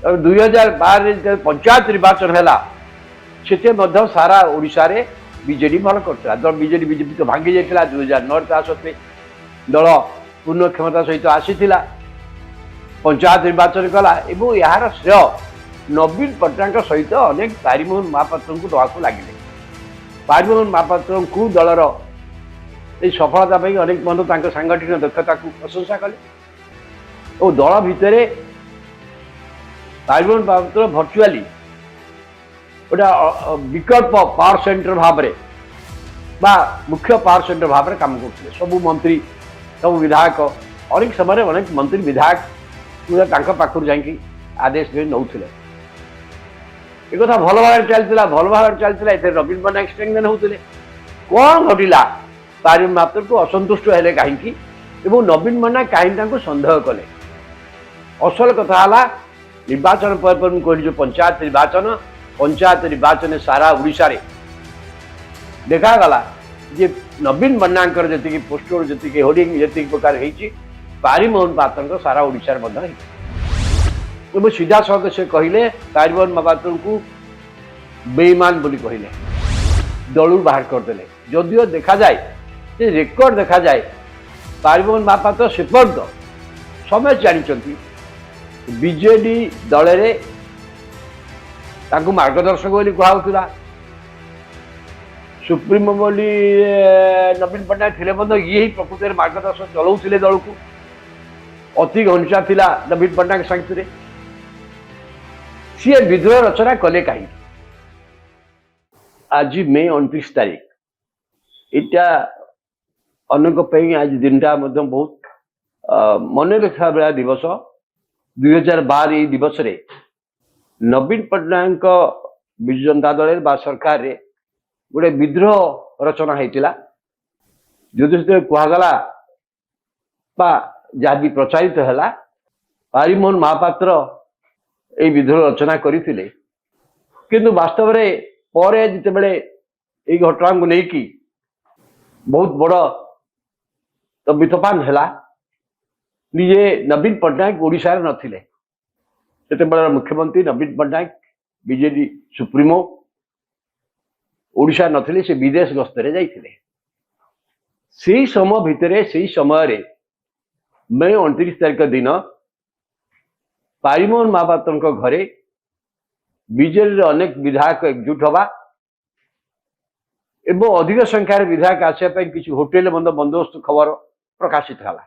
2012 पंचायत निर्वाचन है से सारा ओडिशा रे बीजेडी भल कर बीजेडी बीजेपी तो भांगी जाता 2009 ता सत्वे दल पूर्ण क्षमता सहित आसीला पंचायत निर्वाचन कला एवं यार श्रेय नवीन पट्टनायक सहित अनेक पारिमोहन महापात्र को दवाक लगे पारिमोहन महापात्र को दलर ये सफलता अनेक बंधु सांगठनिक दक्षता को प्रशंसा कले और दल भितर पारिमोहन महापात्र भर्चुआली गोटा विकल्प पावर सेंटर भाव मुख्य पावर सेंटर भाव काम करते सबू मंत्री सब विधायक अनेक समय अनेक मंत्री विधायक पाखर जाकि आदेश नौले एक भल भाव चलता भल भाव चलता ये नवीन पट्टनायक स्ट्रेंथन होते कौन घटला पारिमोहन महापात्र को असंतुष्ट हेले कहीं नवीन पट्टनायक कहीं सन्देह कले असल कथा निर्वाचन पर कहली जो पंचायत निर्वाचन सारा ओडिशा रे देखागला जे नवीन पट्टनायक जी पोस्टर जी होर्डिंग जी प्रकार पारिमोहन महापात्र सारा ओडिशा सीधा सड़क से कहले पारिमोहन महापात्र को बेईमान बोली कहले दलू बाहर करदे जदियो देखा जाए रेकर्ड देखा जाए पारिमोहन महापात्र से पर्यंत समय जानते बीजेडी दल मार्गदर्शक बोली कहला सुप्रीमो बोली नवीन पट्टनायक थे ये प्रकृत में मार्गदर्शक चलाऊे दल को अति घंटा थिला नवीन पट्टनायक संगे सी विद्रोह रचना कले कहीं आज मे 29 तारीख इटा अनेक आज दिन टा बहुत मन रखा बेला दिवस 2012 ये दिवस रे नवीन पट्टनायक विजु जनता दल बा सरकार रे गोटे विद्रोह रचना होता जो कहगला जहाँ भी प्रचारित है पारिमोहन महापात्र ये विद्रोह रचना करते किंतु वास्तव में पर जिते ये घटना को लेकिन बहुत बड़ तो वितोपान है निजे नवीन पट्टनायक ओडिशा रे नथिले से मुख्यमंत्री नवीन पट्टनायक बीजेडी सुप्रीमो ओडिशा नथिले से विदेश गस्तरे जाइथिले से समय भितरे से समय रे मे 29 तारीख दिन पारिमोहन महापात्र घरे बीजेडी अनेक विधायक एकजुट हवा एवं अधिक संख्यार विधायक आसापी किसी होटेल बंदोबस्त खबर प्रकाशित है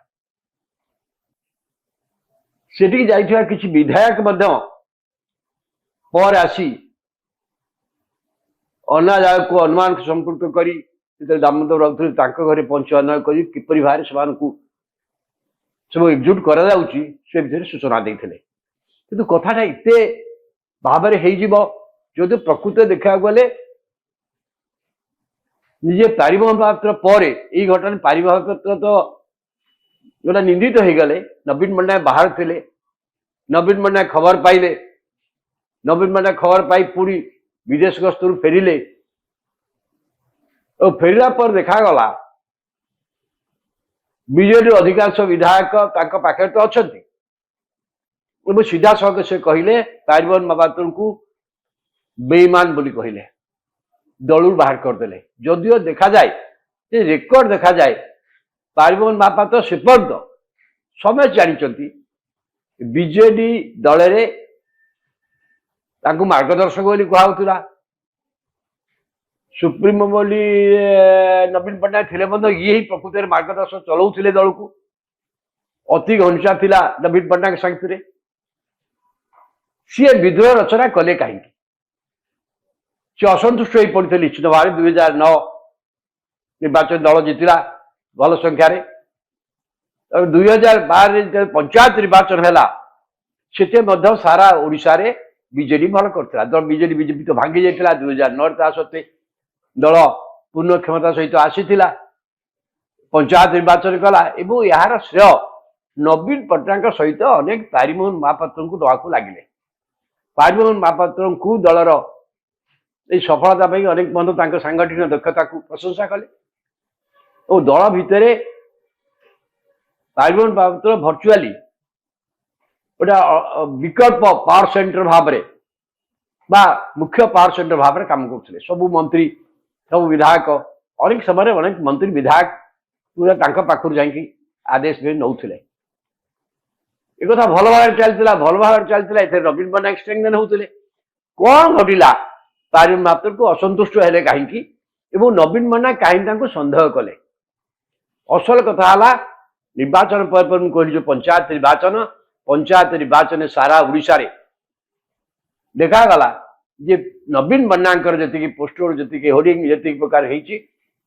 सेठी जाइथिबा किछि विधायक पर आसी अन्ना जाग को अनुमान संपर्क करी दामोदर राउत घरे पंचनाय करी किपरि भारे सब एकजुट करा जाउची से भितर सूचना देथिले किंतु कथाटा इते भाबरे हेइ जिवो जदि प्रकृत देखा गले निजे पारिमोहन महापात्र पर यही घटना पारिमोहन महापात्र तो गोटा निंदित हो गले नवीन पट्टनायक बाहर थे नवीन पट्टनायक खबर पाइले नवीन पट्टनायक खबर पाई पूरी विदेश गस्तु फेरिले और फेरला पर देखागला बीजेडी अधिकांश विधायक पाखे तो अच्छा सीधा सड़क से कहले पारिमोहन महापात्र को बेईमान बोली कहले दलू बाहर करदे जदियो देखा जाए रेकर्ड देखा जाए पारिमोहन महापात्र से पर्यंत समय जानते बीजेडी दल मार्गदर्शक बोली कहला सुप्रीमो बोली नवीन पट्टनायक थे ये प्रकृत में मार्गदर्शक चलाऊे दल को अति घंटा थिला नवीन पट्टनायक संगे सी विद्रोह रचना कले कहीं सी असंतुष्ट हो पड़ते निश्चित भाव 2009 निर्वाचन दल जीतला भल संख्यार 2012 पंचायत निर्वाचन है से सारा ओडिशा रे बीजेडी भल कर बीजेडी बीजेपी तो भांगी जाता 2009 ता सत्वे दल पूर्ण क्षमता सहित आसीला पंचायत निर्वाचन कला एवं यार श्रेय नवीन पट्टनायक सहित अनेक पारिमोहन महापात्र को दवाक लगे पारिमोहन महापात्र को दलर ये सफलता अनेक बंधु सांगठनिक दक्षता को प्रशंसा कले और दल भितर पारिमोहन महापात्र भर्चुआली गोटे विकल्प पावर सेंटर भाव में बा मुख्य पावर सेंटर भाव में काम करते सबू मंत्री सब विधायक अनेक समय अनेक मंत्री विधायक पूरा पाखर जाकि आदेश भी नौले एक कथा भल भाव चलता भल भाव चलता ए नवीन पट्टनायक स्ट्रेंथन होते कौन घटला तारिणी महापात्र को असंतुष्ट हेले कहीं नवीन पट्टनायक कहीं सन्देह कले असल कथा है निर्वाचन पर कहली जो पंचायत निर्वाचन सारा ओडिशा रे देखागला जे नवीन पट्टनायक जी पोस्टर जी होर्डिंग जी प्रकार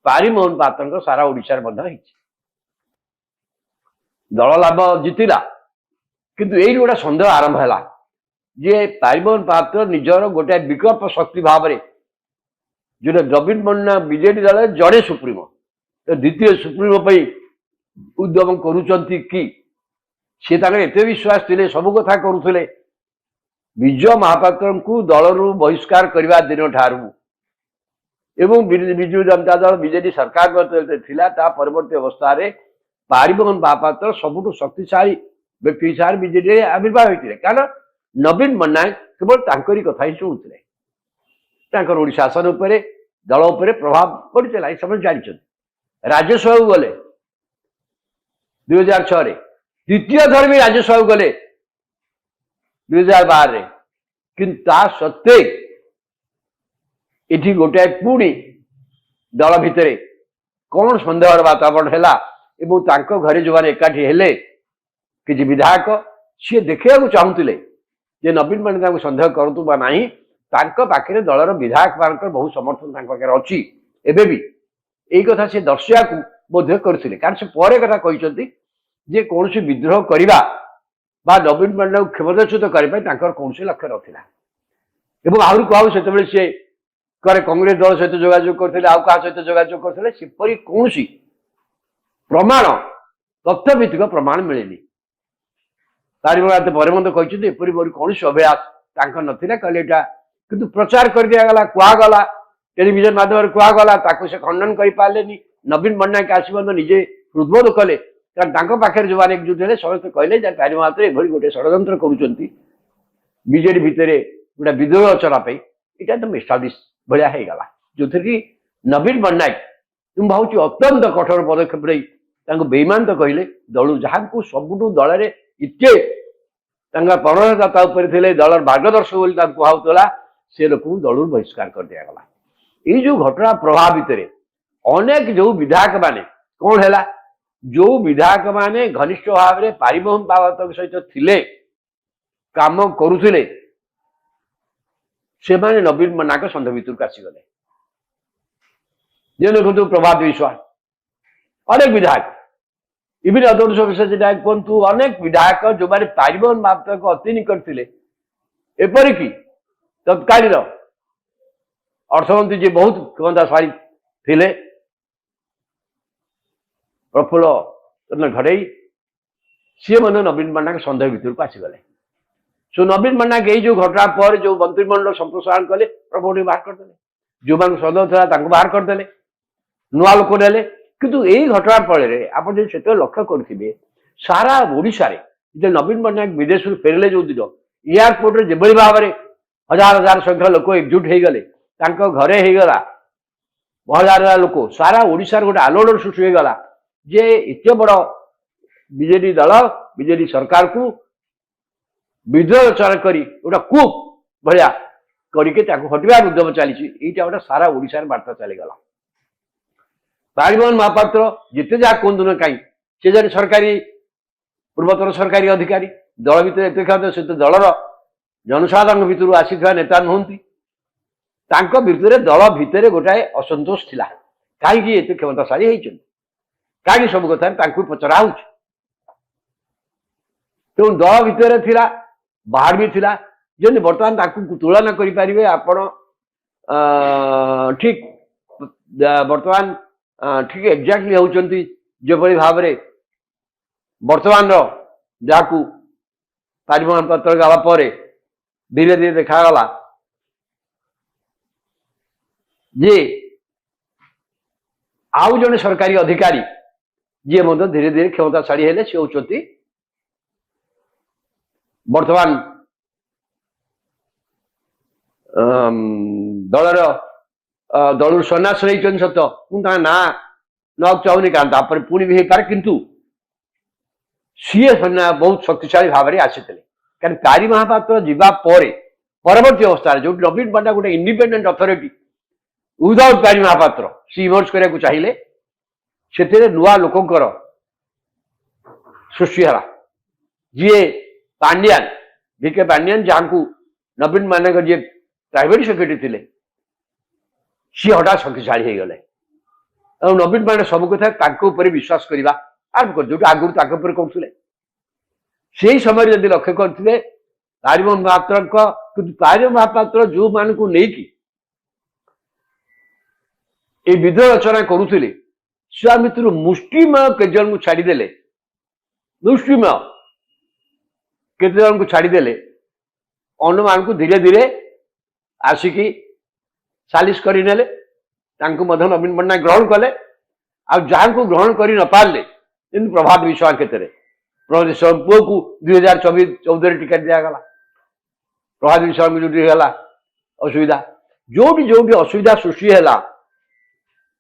पारिमोहन पात्र सारा ओडिशा दल लाभ जितिला किंतु यही गोटे सन्देह आरंभ है जे पारिमोहन पात्र निजर गोटे विकल्प शक्ति भाव में जो नवीन पट्टनायक बीजेडी दल जड़े सुप्रीमो तो द्वितीय सुप्रीमो उद्यम करुचंती कि सी एत विश्वास थे सब कथा करुले विजय महापात्र को दल बहिष्कार करने दिन ठारू एवं विजु जनता दल बीजेडी सरकार थिला परवर्ती अवस्था पारिमोहन महापात्र सबुठ शक्तिशाली व्यक्ति हिसाब से बीजेडी आविर्भाव होते कारण नवीन पट्टनायक केवल तांकरी कथा ही शुणुते ओडी शासन उपरे दल उपरे प्रभाव पड़ता ये समझ जानते राज्यसभा गले 2006 द्वितीय थर भी राज्यसभा गले 2012 किंतु सत्वे इठी गोटे पुणी दल भितर कौन सन्देह वातावरण है घरे जो मैंने एकाठी हेले किसी विधायक सी देखा चाहूले जे नवीन पट्टनायक सन्देह करूँ बा ना पाखे दलर विधायक मान बहुत समर्थन अच्छी एवं भी यही कथा से दर्शा बोध करते कारण से पर कथा कहते जे कौन विद्रोह करने नवीन पट्टनायक क्षमताच्युत करने कौन लक्ष्य ना आहरी कहू से सी करे कांग्रेस दल सहित जोगाजोग करते आउ क्या सहित जोगाजोग करते सेपरी कौन प्रमाण तथ्यभित्तिक प्रमाण मिलेनि तारिमोहन पर कहते एपरी कौन अभ्यास नाला कहले किंतु प्रचार कर दिगला कहगला टेलीविजन माध्यम कहगला से खंडन कर पारे नवीन पट्टनायक आसब निजे हृदबोध कले कारण पाखे जो मैंने एकजुट है समस्त कहले तारिमोहन एभली गोटे षड्यंत्र करुँच भितर गोटे विद्रोह चलापी यहाँ तो एस्टाब्लीश भाया होगा जो थी नवीन पट्टनायक मुझे भावी अत्यंत कठोर पदक्षेप नहीं बेईमान तो कहले दल जहाँ को सबुठ दल में इतने प्रणयदाता थे दल मार्गदर्शक कहला से लोक दल बहिष्कार कर दिगला ये जो घटना प्रभाव भितर अनेक जो विधायक माने कौन है जो विधायक माने घनिष्ठ भाव में पारिमोहन पात्र सहित थिले काम करुले से माने नवीन पट्टनायक सन्देह भितर आसीगले जे देखो प्रभात विश्वास अनेक विधायक इवन अदूर विधायक कहतु अनेक विधायक जो मैंने पारिमोहन पात्र को अति निकट थे एपरिकी तत्कालीन अर्थमंत्री जी बहुत क्षमताशाली थे प्रफुल्ल चंद्र घड़ई सी मैंने नवीन पट्टनायक सन्देह भितर आसीगले सो नवीन पट्टनायक यही जो घटना पर जो मंत्रिमंडल संप्रसारण कले प्रभु बाहर करदे जो मान सन्देह था बाहर करदे नुआ लोक ने किंतु यही घटना फल आप से लक्ष्य करेंगे सारा ओडिशा रे जो नवीन पट्टनायक विदेश फेरले जो दिन एयरपोर्ट जो भाव में हजार हजार संख्या लोक एकजुट हो गले घरे होगला हजार हजार लोक सारा ओडिशा गोटे आलोड़न सृष्टि होगला जे एत बड़ बीजेडी दल बीजेडी सरकार को विद्रोह चरण कर गोटे कूप भाया करके हटार उद्यम चली यहाँ गोटे सारा ओडिशा वार्ता चलीगला पारिमोहन महापात्र जिते जहाँ कहतु ना कहीं से जन सरकारी पूर्वतन सरकारी अधिकारी दल भितर एत क्षमता से दलर जनसाधारण भितर आसी नेता नुहति भितर दल भितर गोटाए असंतोष थिला कहीं एत क्षमताशाली होती कहीं सब कथा पचरा हो दल भितर थिला बाहर भी थिला जब बर्तमान तुलना करें आपण ठीक बर्तमान ठीक एक्जाक्टली होती जो भाव में बर्तमान जहाँ पारिमोहन पात्र गला पर धीरे धीरे देखागला जे आउ जड़े सरकारी अधिकारी जी धीरे धीरे क्षमताशाली हेले सी होती बर्तमान दलर दलू सन्यास नहीं सत मुझे ना न चाहूनी क्या पुणी भी पारे किंतु सी बहुत शक्तिशाली भाव में आसी कारण तारी महापात्र जीवा परवर्ती अवस्था जो नवीन पट्टनायक गोटे इंडिपेंडेंट अथॉरिटी विदाउट तारी महापात्र सी इमर्ज करने चाहिए से नुआ लोकंर सृष्टि है जी पांड्यान VK पांड्यान जहाँ को नवीन पट्टनायक जी प्राइवेट सेक्रेटरी थे सी हठात शक्तिशाली हो गले नवीन पट्टनायक सब कथा विश्वास करवा आरंभ कर जो आगुरी करुले से समय जब लक्ष्य करते तारिमोहन महापात्र कि तारिमोहन महापात्र जो मान को लेकिन ये विद्रोह रचना करुले से भितर मुष्टिमय केजन को छाड़देले मुष्टिमय केजन को छाड़देले अन्न मान को धीरे धीरे आसिकी सालिश करने नवीन पट्टनायक ग्रहण कले आ जहाँ को ग्रहण कर न पारे प्रभात विश्वास क्षेत्र में पुओ को 2014 टिकेट दिगला प्रभात विश्वास को जो असुविधा जो असुविधा सृष्टि है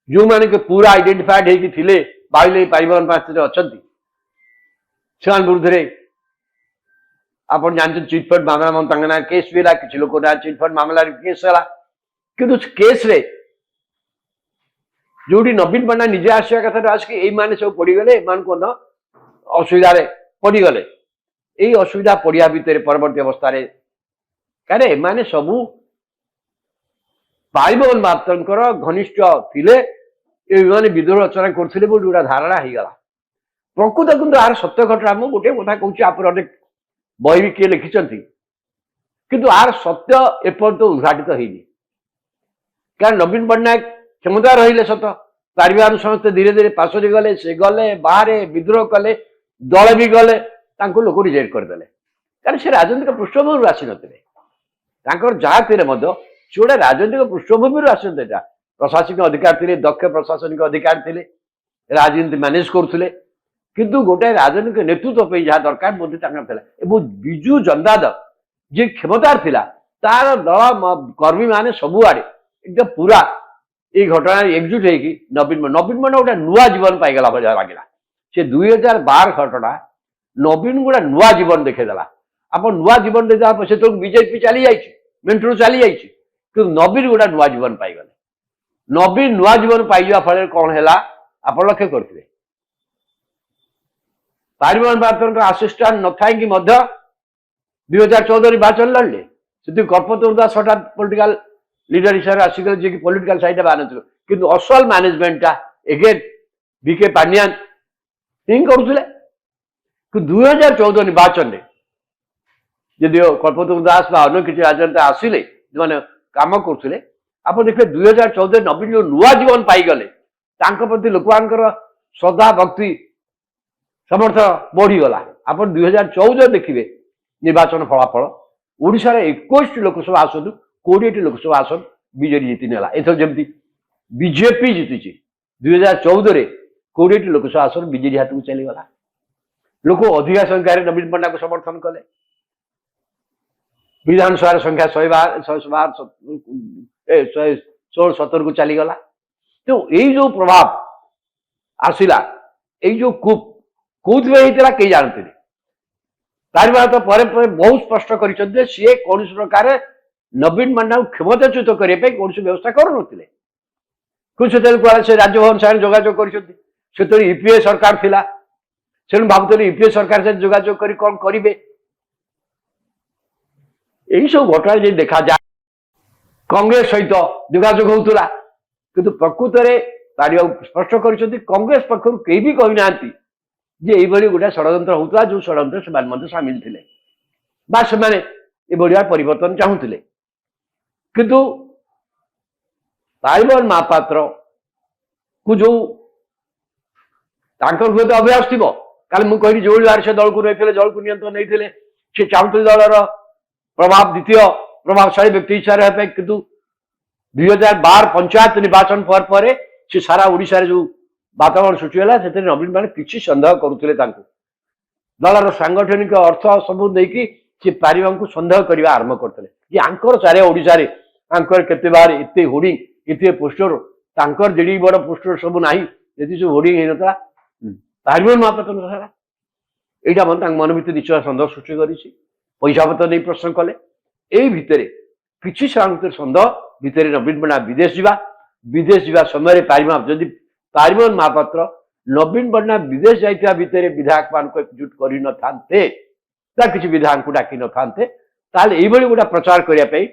जो मैंने के पूरा आइडेंटिफाइड होते बाइले परिवहन पार्टी अच्छा से विरुद्ध आप जानते चिटफंड मामला केस भी किसी लोग चिटफंड मामला केस है कि केस रे जो नवीन पट्टनायक निजे आसा कथा आसिक ये सब पड़गले असुविधा पड़गले यही असुविधा पड़ा भितर परवर्ती अवस्था कहे एमाने सबू परिवहन महापात्र घनिष्ठ थे विद्रोह रचना करते गोटा धारणा हो गला प्रकृत किंतु आर सत्य घटना मुझे गोटे कथा कहूँ आप अनेक बही भी किए लिखिं किंतु आर सत्य एपर्त उद्घाटित होनी कारण नवीन पट्टनायक क्षमता रही सत परिवार समस्त धीरे धीरे पासरी गले से गले बाहर विद्रोह कले दल भी गले लोक रिजेक्ट करदे कारण से राजनीतिक पृष्ठभूमि आसी ना जहाँ थे से गोटे राजनीतिक पृष्ठभूमि आसी ना प्रशासनिक अधिकार थे दक्ष प्रशासनिक अधिकार थे राजनीति मैनेज करुले किंतु गोटे राजनीतिक नेतृत्व जहाँ दरकार विजु जनता दल जी क्षमतार थिला तार दल कर्मी माने सबुआड़े एकदम पूरा ये घटना एकजुट होगी नवीन पट्टनायक गोटे नुआ जीवन पाईगला लगे से 2012 घटना नवीन गोटे नुआ जीवन देखेदेला आप नुआ जीवन देखा से तो बीजेपी चली जाइए मेंटू चली जाइए कि नवीन गोटे नुआ जीवन पाईगले नवीन नुआ जीवन पाइबा फल कौन है आप लक्ष्य करते परिवहन महापात्र आसिस्टांट न था 2014 निर्वाचन लड़ले से कर्पूरी दास हठात पॉलिटिकल लीडर हिसाब से आसिक जी पॉलिटिकल साइड बाहर किंतु असल मैनेजमेंटा एगेन VK पांड्यान हिंग करुले कि 2014 निर्वाचन में जदि कर्पूरी दास अन्य किसी राजनेता आसिले जो मैंने काम करुले आप देखिए 2014 नवीन जो नुआ जीवन पाईगले प्रति लोक श्रद्धा भक्ति समर्थ बढ़ीगला आप 2014 देखिए निर्वाचन फलाफल ओडिशा 21 लोकसभा आसन 20 लोकसभा आसन बीजेडी जीति नेला एथर जमती बीजेपी जीति 2014 20 लोकसभा आसन बीजेडी हाथ को चलीगला लोक अधिका संख्यार नवीन पट्टनायक को समर्थन कले विधानसभा संख्या 16-17 को चलीगला तो यही जो प्रभाव आसला यही जो कूप कौन कई जानते तार तो बहुत स्पष्ट कर सी कौन प्रकार नवीन पट्टनायक क्षमताच्युत करने कौन व्यवस्था करुले कुछ से राजभवन सागर जोगाजोग कर यूपीए सरकार थिला से भावुले यूपीए सरकार से जोगाजोग कर कौन करेंगे यही सब घटना जो देखा जाए कांग्रेस सहित जोगाजोग होता किंतु प्रकृत में स्पष्ट कर कांग्रेस पक्षर कई भी कहना जे ये गोटे षड्यंत्र होता जो षड्यंत्र से सामिल थे से परिवर्तन चाहूले किंतु परिवहन महापात्र को जो हूँ अभ्यास थी कल मुझे जो बार से दल को नहीं दल को नियंत्रण नहीं सी चाहते दलर प्रभाव द्वितीय प्रभावशाली व्यक्ति हिसाब से किंतु 2012 पंचायत निर्वाचन पर से सारा ओडिशा जो वातावरण सृष्टि है से नवीन पट्टनायक किसी सन्देह करुले दलर सांगठनिक अर्थ सब नहीं से पारिबा को सन्देह करने आरंभ करते कि आंकर चारे ओडिशा रे आंकर केते बार एते होर्डिंग एते पोस्टर तांकर जेडी बड़ पोस्टर सब नाही जदि सब होर्डिंग हे नता पारिबन महापात्र सारा एटा मन भीतर निश्चय सन्देह सृष्टि करिछि पैसा पत्र नहीं प्रश्न कले एई भितरे किछि सन्देह भितर नवीन पट्टनायक विदेश जावा समय पारिबा जदि पारिबन महापात्र नवीन पट्टनायक विदेश जाइता भितर विधायक मान को एकजुट करि न थांते ता किछि विधायक को डाकी न थांते ताले एई बळी गोटा प्रचार करिया पई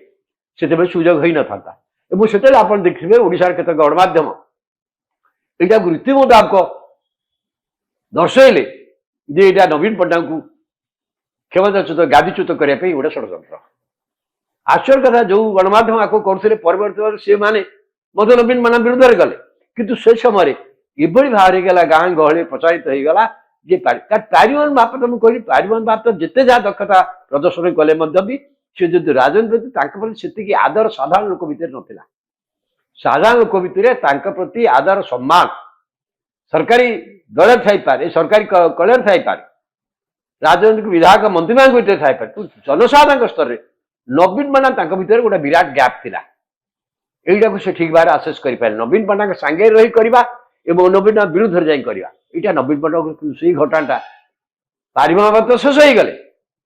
सेते सुजोग होई न थांता एबो सेते आपण देखिबे ओडिसा केते गणमाध्यम एटा रीति मुताबक दर्शैले जे एटा नवीन पट्टनायक को क्षमताच्युत गादीच्युत करने गोटे षड्यंत्र आश्चर्य कथा जो गणमाध्यम आपको करते परवर्त से माने मत नवीन पट्टनायक विरुद्ध में गले किंतु से समय एभली भाव गला गाँ गहली प्रचारित हो गला जे पारिबन महापात्र मुझे कहली पारिबन महापात्र जिते जहाँ दक्षता प्रदर्शन कले भी सी जो राजनीति प्रति से आदर साधारण लोक भितर नाला साधारण लोक भितर प्रति आदर सम्मान सरकारी दल थाईपे सरकारी कलर थाईपे राजनीतिक विधायक मंत्री मान भितर थाईपे जनसाधारण स्तर में नवीन पट्टनायक भितर गोटे विराट गैप थिला एटा से ठीक भाव आसेस करें नवीन पट्टनायक सांगे रही करवा एवं नवीन पट्टनायक विरुद्ध जाई करवा यहाँ नवीन पट्टनायक से घटनाटा पारिबा महापात्र शेष हो गले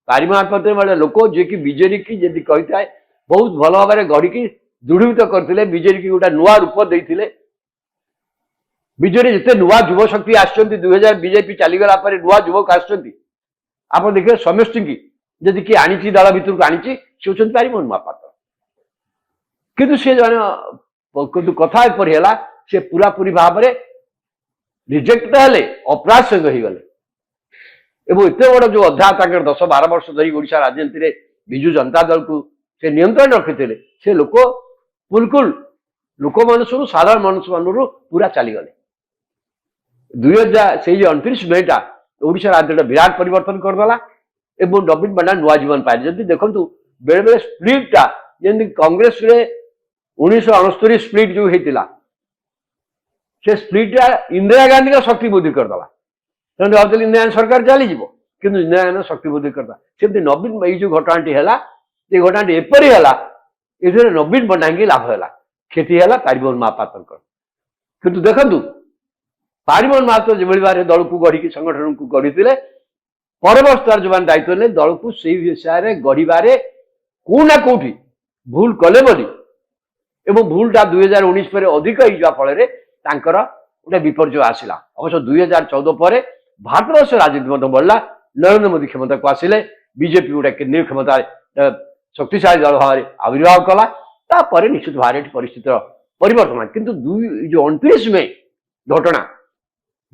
पारिबा महापात्र वाले लोक जे कि बीजेडी की जदि कही है बहुत भल भाव गढ़ी दृढ़ीभूत करते बीजेडी की गोटे नुआ रूप देते बीजेडी जिते नुआ युव शक्ति आसुच्च 2000 बीजेपी चलीगला नुआ युवक आसुच्च आप देखिए समष्टि की जदि किए आनी दल भितर को आनी सी हूँ पारिबन महापात्र किंतु सी जन कथा है सी पूरा पूरी भाव में रिजेक्ट हेले अपराध हो गले एवं एत बड़ जो अध्याय 10-12 वर्ष धरी ओडिशा राजनीति में विजु जनता दल को से नियंत्रण रखी से लोक बिल्कुल लोक मानस साधारण मानस मान पूरा चलीगले 29 मेटा ओडिशा राजनीति विराट परिवर्तन करदेला एवं नवीन पट्टनायक नुआ जीवन पाए जब देखु बेले बेले स्प्लिटा जमी कांग्रेस 1969 स्प्लिट जो होता से स्प्लिटा इंदिरा गांधी का शक्ति बुद्धि करदेला भावते इंदिरा गांधी सरकार चली कि इंदिरा गांधी शक्ति बुद्धि करदा सेमती नवीन ये जो घटनाटी है ये घटनाटी एपरी है ये नवीन पट्टनायक लाभ है क्षति है पारिबन महापात्र किंतु देखु पारिबन महापात्र जो भाव दल को गढ़ी संगठन को गढ़ी परवर्त जो दायित्व ने दल को से विषय गढ़वे कौना कौटी भूल कले एवं भूलटा 2019 पर अधिक होगा फल गोटे विपर्य आसला अवश्य 2014 पर भारत राजनीति बढ़ला नरेंद्र मोदी क्षमता को आसिले बीजेपी गोटे केन्द्रीय क्षमता शक्तिशाली दल भाव आविर्भाव कला निश्चित भाव परिस्थित परिवर्तन किंतु जो 29 मे घटना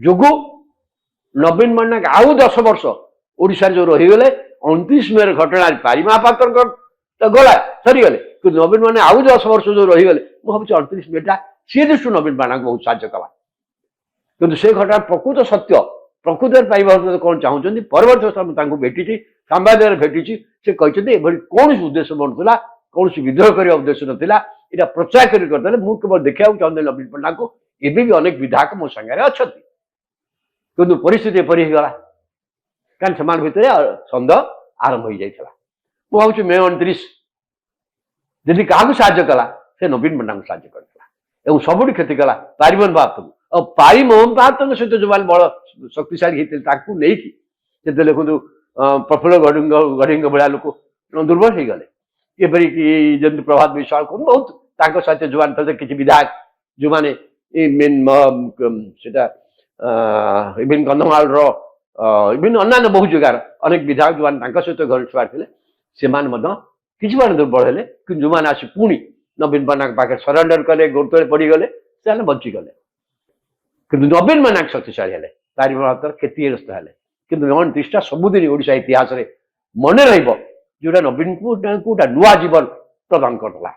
जो नवीन पट्टनायक आउ 10 वर्ष ओडिशा जो रहीगले 29 मे घटना पारिबा महापात्र तो गला सरीगले कि नवीन पट्टनायक आउ 10 वर्ष जो रहीगले मुझे 29 मेटा सी दृष्टि नवीन पट्टनायक बहुत साहय कला किंतु से घटना प्रकृत सत्य प्रकृत पाइबा कौन चाहते परवर्त भेटी सांबाद भेटी से कहते कौन उद्देश्य बनूला कौन विद्रोह करने उद्देश्य नाला यहाँ प्रचार करदे मुझे केवल देखा चाहते नवीन पट्टनायक को एवं भी अनेक विधायक मो सागर अच्छा किंतु परिस्थिति एपरी गला कारण से भितर सन्देह आरंभ हो जाता मुझे मे 29 जदि क्या साहय कला से नवीन पट्टनायक साहय कर सबुठ क्षति कला पारिबन महापात्र और पारिबन महापात्र सहित जो बड़ शक्तिशाली होते नहीं देखु प्रफुल्ल गढ़ी भाया लोक दुर्बल हो गले एपरी जमी प्रभात विश्वास को बहुत सहित जो किसी विधायक जो मैंने इवन कंधमाल इवन अन्य बहुत जगार अनेक विधायक जो सहित घर थे से किसी मान दुर्बल हेले कि जो मैंने आसी पुणी नवीन पट्टनायक पाखे सरेंडर कले गोड़ तले पड़गले से बचीगले कि नवीन पट्टनायक शक्तिशाली हेले पारिबा महापात्र क्षतिग्रस्त हेले कि 29टा सबुदिन ओडिशा इतिहास में मन रहा नवीन पट्टनायक नुआ जीवन प्रदान करला।